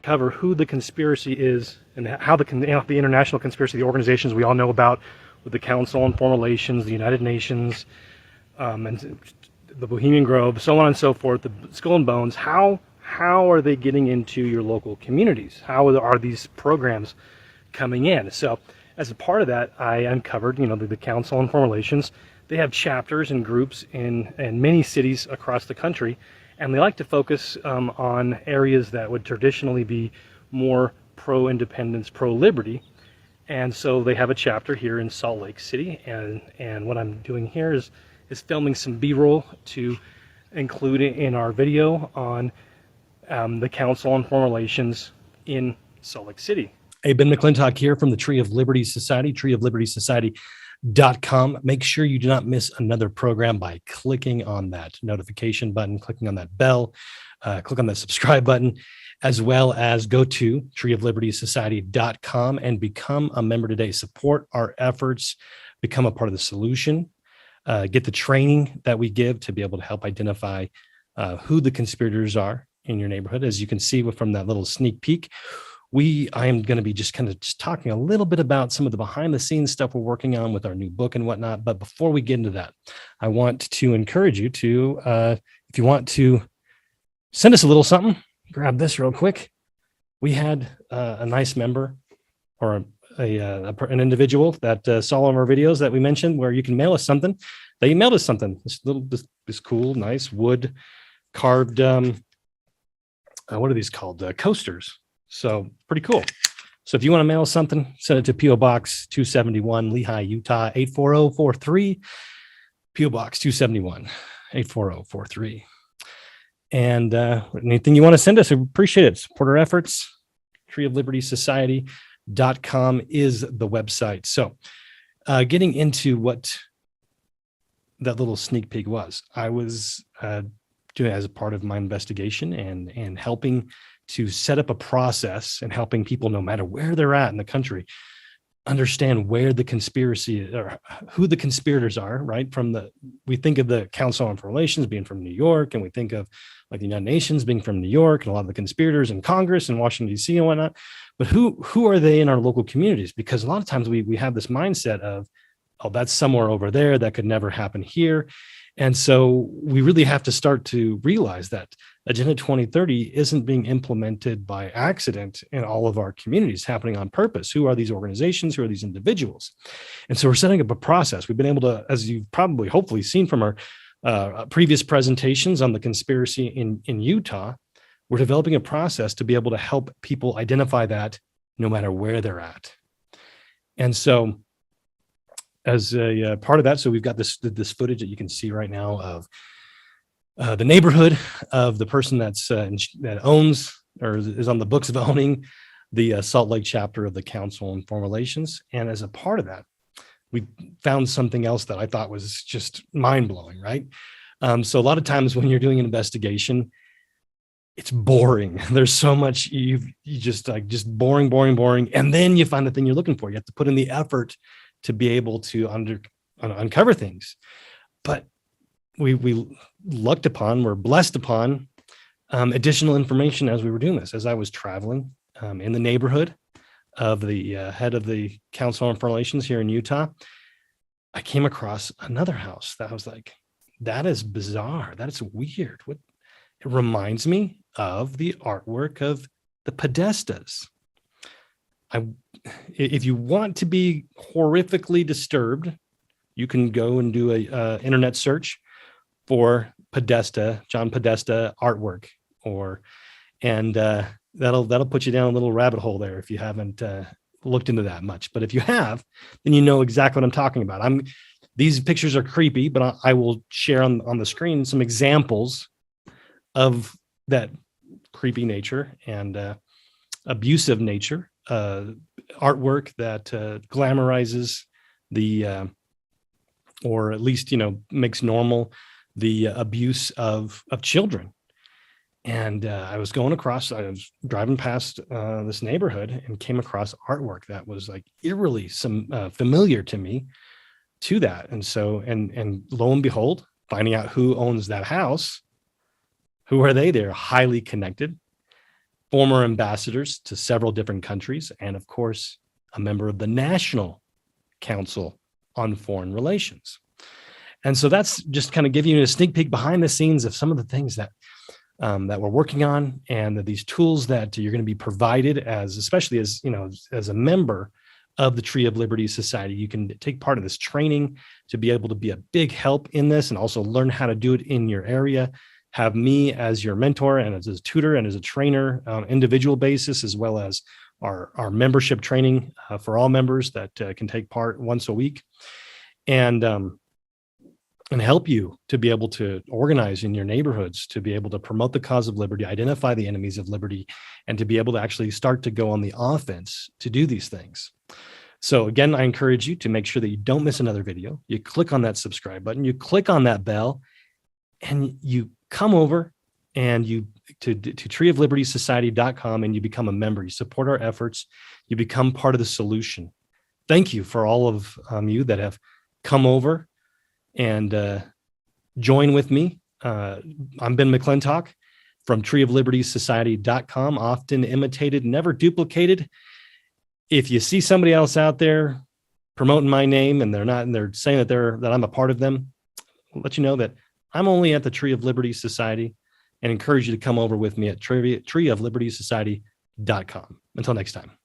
cover who the conspiracy is and how the international conspiracy, the organizations we all know about, with the Council on Foreign Relations, the United Nations, and the Bohemian Grove, so on and so forth, the Skull and Bones. How are they getting into your local communities? How are these programs coming in? So as a part of that, I uncovered, the Council on Foreign Relations. They have chapters and groups in many cities across the country, and they like to focus on areas that would traditionally be more pro-independence, pro-liberty. And so they have a chapter here in Salt Lake City, and what I'm doing here is filming some B-roll to include in our video on the Council on Foreign Relations in Salt Lake City. Hey, Ben McClintock here from the Tree of Liberty Society, treeoflibertysociety.com. Make sure you do not miss another program by clicking on that notification button, clicking on that bell, click on the subscribe button, as well as go to treeoflibertysociety.com and become a member today. Support our efforts, become a part of the solution, get the training that we give to be able to help identify who the conspirators are in your neighborhood. As you can see from that little sneak peek, I am going to be just talking a little bit about some of the behind the scenes stuff we're working on with our new book and whatnot. But before we get into that, I want to encourage you to, if you want to send us a little something, grab this real quick. We had a nice member or an individual that saw one of our videos that we mentioned where you can mail us something. They emailed us something. This cool, nice wood carved, what are these called? Coasters. So pretty cool. So if you want to mail something, send it to P.O. Box 271, Lehi, Utah, 84043. P.O. Box 271, 84043. And anything you want to send us, we appreciate it. Support our efforts. treeoflibertysociety.com is the website. So getting into what that little sneak peek was, I was doing as a part of my investigation and helping to set up a process and helping people, no matter where they're at in the country, understand where the conspiracy or who the conspirators are, right? We think of the Council on Foreign Relations being from New York, and we think of like the United Nations being from New York, and a lot of the conspirators in Congress and Washington, D.C. and whatnot. But who are they in our local communities? Because a lot of times we have this mindset of, oh, that's somewhere over there, that could never happen here. And so we really have to start to realize that Agenda 2030 isn't being implemented by accident in all of our communities, happening on purpose. Who are these organizations? Who are these individuals? And so we're setting up a process. We've been able to, as you've probably hopefully seen from our previous presentations on the conspiracy in Utah, we're developing a process to be able to help people identify that no matter where they're at. And so as a part of that, so we've got this footage that you can see right now of the neighborhood of the person that owns or is on the books of owning the Salt Lake chapter of the Council on Foreign Relations. And as a part of that, we found something else that I thought was just mind-blowing, right? So a lot of times when you're doing an investigation, it's boring. There's so much you just boring. And then you find the thing you're looking for. You have to put in the effort to be able to uncover things. But we we're blessed upon additional information as we were doing this. As I was traveling in the neighborhood of the head of the Council on Foreign Relations here in Utah, I came across another house that I was like, that is bizarre. That is weird. It reminds me of the artwork of the Podestas. If you want to be horrifically disturbed, you can go and do a internet search for Podesta, John Podesta artwork, and that'll put you down a little rabbit hole there if you haven't looked into that much. But if you have, then you know exactly what I'm talking about. These pictures are creepy, but I will share on the screen some examples of that creepy nature and abusive nature. Artwork that glamorizes or at least, makes normal the abuse of children. And I was driving past this neighborhood and came across artwork that was like eerily familiar to me to that. And so, and lo and behold, finding out who owns that house, who are they? They're highly connected. former ambassadors to several different countries, and of course, a member of the National Council on Foreign Relations. And so that's just kind of giving you a sneak peek behind the scenes of some of the things that that we're working on, and these tools that you're going to be provided especially as as a member of the Tree of Liberty Society. You can take part in this training to be able to be a big help in this, and also learn how to do it in your area. Have me as your mentor and as a tutor and as a trainer on an individual basis, as well as our membership training for all members that can take part once a week, and help you to be able to organize in your neighborhoods, to be able to promote the cause of liberty, identify the enemies of liberty, and to be able to actually start to go on the offense to do these things. So again, I encourage you to make sure that you don't miss another video. You click on that subscribe button, you click on that bell, and you come over and you to treeoflibertysociety.com, and you become a member. You support our efforts. You become part of the solution. Thank you for all of you that have come over and join with me. I'm Ben McClintock from treeoflibertysociety.com, often imitated, never duplicated. If you see somebody else out there promoting my name and they're saying that I'm a part of them, I'll let you know that I'm only at the Tree of Liberty Society, and encourage you to come over with me at treeoflibertysociety.com. Until next time.